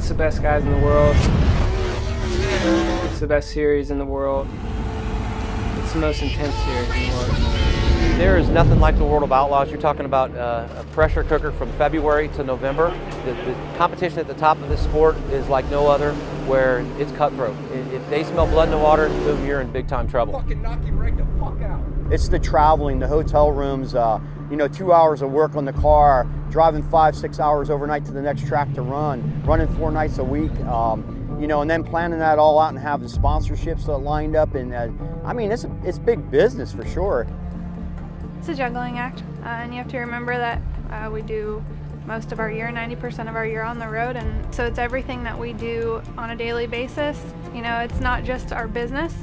It's the best guys in the world. It's the best series in the world. It's the most intense series in the world. There is nothing like the world of Outlaws. You're talking about a pressure cooker from February to November. The competition at the top of this sport is like no other, where it's cutthroat. If they smell blood in the water, boom, you're in big time trouble. Fucking knock you right the fuck out. It's the traveling, the hotel rooms, 2 hours of work on the car, driving 5-6 hours overnight to the next track to run, running 4 nights a week, and then planning that all out and having sponsorships lined up. And it's big business for sure. It's a juggling act, and you have to remember that we do most of our year, 90% of our year on the road, and so it's everything that we do on a daily basis. It's not just our business.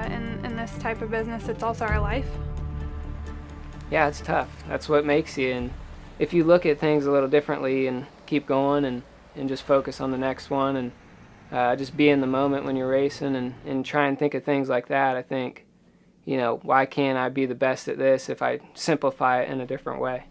In this type of business, it's also our life. Yeah, it's tough. That's what makes you. And if you look at things a little differently and keep going and just focus on the next one and just be in the moment when you're racing and try and think of things like that, I think, why can't I be the best at this if I simplify it in a different way?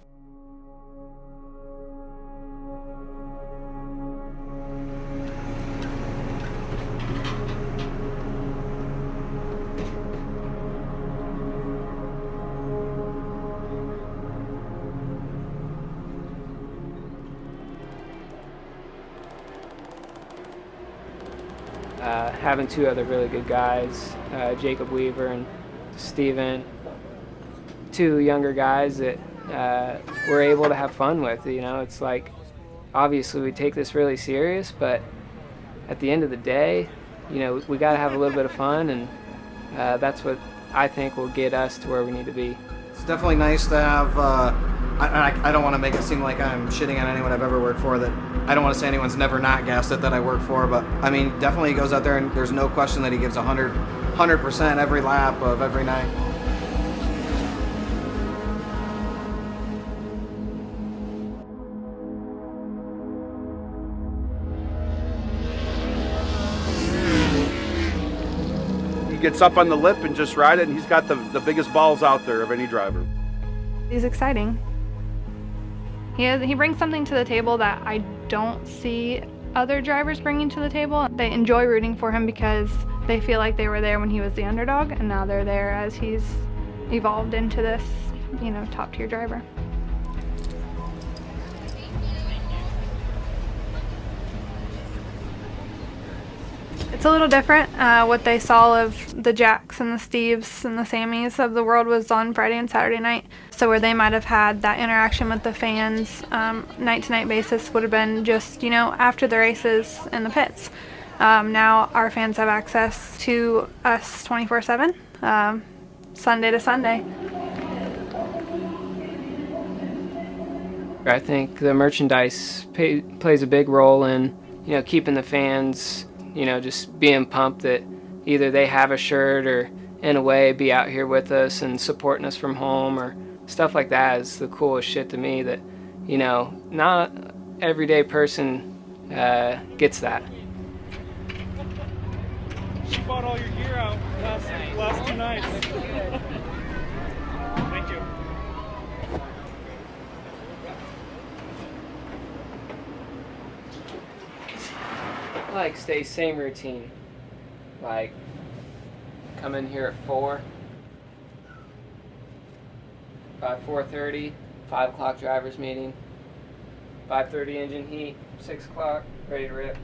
Having 2 other really good guys, Jacob Weaver and Steven, 2 younger guys that we're able to have fun with. It's like, obviously we take this really serious, but at the end of the day, we got to have a little bit of fun, and that's what I think will get us to where we need to be. It's definitely nice to have, I don't want to make it seem like I'm shitting on anyone I've ever worked for, that I don't want to say anyone's never not gassed it that I work for, but definitely he goes out there and there's no question that he gives 100% every lap of every night. He gets up on the lip and just ride it, and he's got the biggest balls out there of any driver. He's exciting. He brings something to the table that I don't see other drivers bringing to the table. They enjoy rooting for him because they feel like they were there when he was the underdog, and now they're there as he's evolved into this, top tier driver. It's a little different. What they saw of the Jacks and the Steves and the Sammys of the world was on Friday and Saturday night. So where they might have had that interaction with the fans, night-to-night basis would have been just, after the races in the pits. Now our fans have access to us 24/7, Sunday to Sunday. I think the merchandise plays a big role in, keeping the fans, just being pumped that either they have a shirt or, in a way, be out here with us and supporting us from home, or stuff like that is the coolest shit to me, that, not everyday person gets that. She bought all your gear out last 2 nights. Thank you. Like, stay same routine. Like, come in here at 4. By 4:30, 5 o'clock driver's meeting. 5:30 engine heat, 6 o'clock, ready to rip.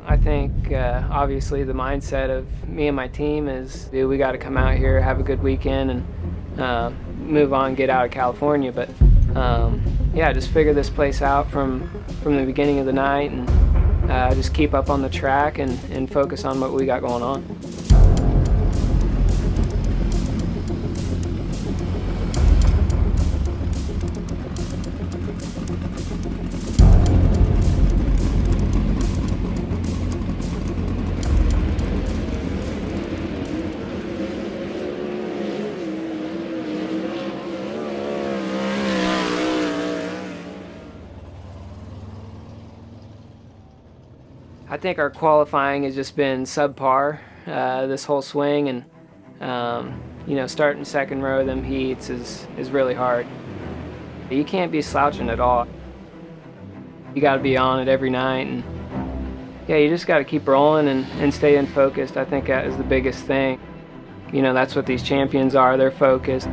I think obviously the mindset of me and my team is, dude, we got to come out here, have a good weekend, and move on, get out of California. But yeah, just figure this place out from the beginning of the night, and just keep up on the track and focus on what we got going on. I think our qualifying has just been subpar this whole swing, and you know, starting second row of them heats is really hard. You can't be slouching at all. You got to be on it every night, and yeah, you just got to keep rolling and staying focused. I think that is the biggest thing. You know, that's what these champions are. They're focused.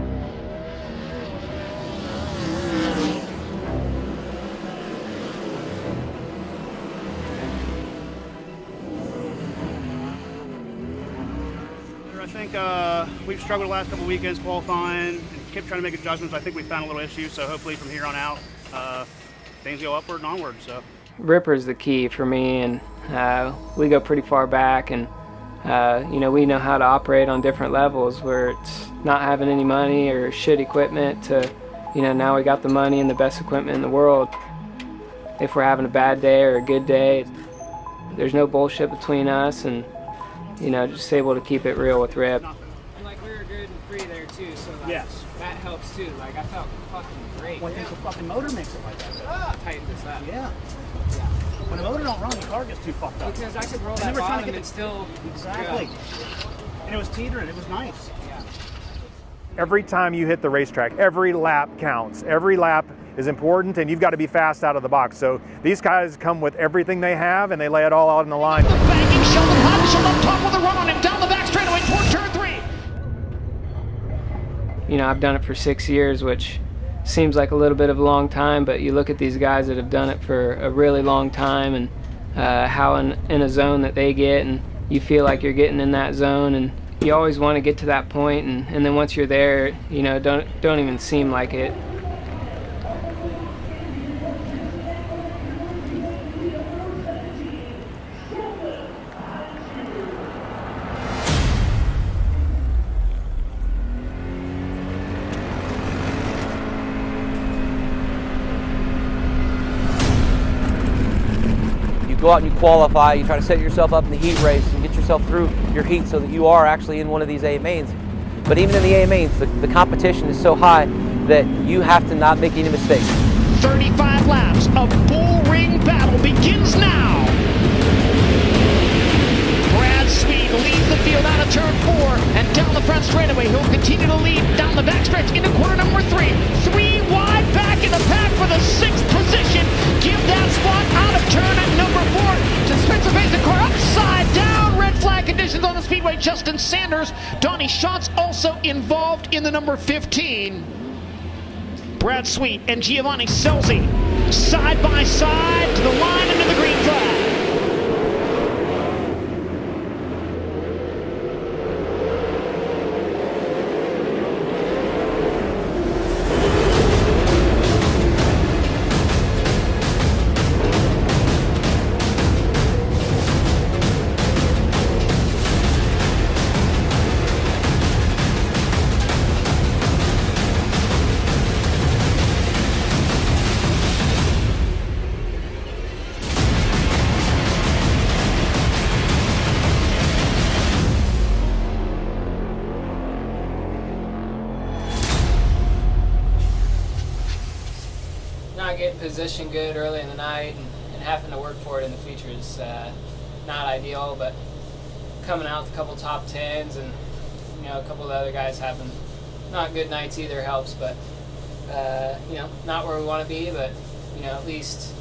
I think we've struggled the last couple weekends qualifying and kept trying to make adjustments. I think we found a little issue, so hopefully from here on out, things go upward and onward. So Ripper's the key for me, and we go pretty far back, and you know, we know how to operate on different levels where it's not having any money or shit equipment to, you know, now we got the money and the best equipment in the world. If we're having a bad day or a good day, there's no bullshit between us, and you know, just able to keep it real with Rip. Like, we were good and free there too, so like, yes, that helps too. Like, I felt fucking great. Well, I think the fucking motor makes it like that. Tighten this up. Yeah. When the motor don't run, the car gets too fucked up. Because I could roll that bottom and still exactly. Good. And it was teetering. It was nice. Yeah. Every time you hit the racetrack, every lap counts. Every lap is important, and you've got to be fast out of the box. So these guys come with everything they have, and they lay it all out on the line. Banging Sheldon Haudenschild up top with a run on him down the back straightaway toward turn 3. You know, I've done it for 6 years, which seems like a little bit of a long time, but you look at these guys that have done it for a really long time, and how in a zone that they get, and you feel like you're getting in that zone, and you always want to get to that point, and then once you're there, you know, don't even seem like it. Go out and you qualify, you try to set yourself up in the heat race and get yourself through your heat so that you are actually in one of these A mains. But even in the A mains, the competition is so high that you have to not make any mistakes. 35 laps of bull ring battle begins now. Brad Sweet leads the field out of turn 4 and down the front straightaway. He'll continue to lead down the backstretch into corner number 3. 3 wide back in the pack for the 6th position. Give that spot out of turn at number 4 to Spencer Basin car upside down. Red flag conditions on the speedway. Justin Sanders, Donnie Schatz also involved in the number 15. Brad Sweet and Giovanni Scelzi side by side to the line under the green flag. Not getting positioned good early in the night and having to work for it in the future is not ideal, but coming out with a couple top 10s and, you know, a couple of the other guys having not good nights either helps, but you know, not where we want to be, but, you know, at least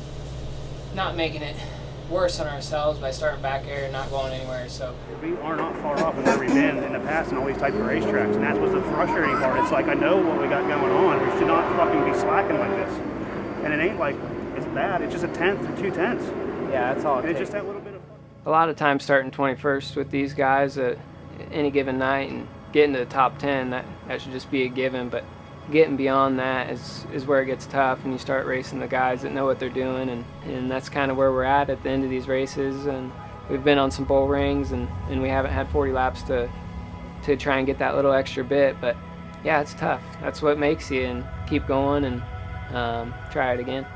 not making it worse on ourselves by starting back here and not going anywhere. So we are not far off from where we've been in the past in all these types of racetracks, and that's what's the frustrating part. It's like, I know what we got going on. We should not fucking be slacking like this. And it ain't like it's bad. It's just a 10th or 2 tenths. Yeah, that's all it And it's takes. just that little bit of. A lot of times starting 21st with these guys at any given night and getting to the top 10, that should just be a given, but getting beyond that is where it gets tough, and you start racing the guys that know what they're doing, and that's kind of where we're at the end of these races. And we've been on some bull rings, and we haven't had 40 laps to try and get that little extra bit, but yeah, it's tough. That's what makes you, and keep going and try it again.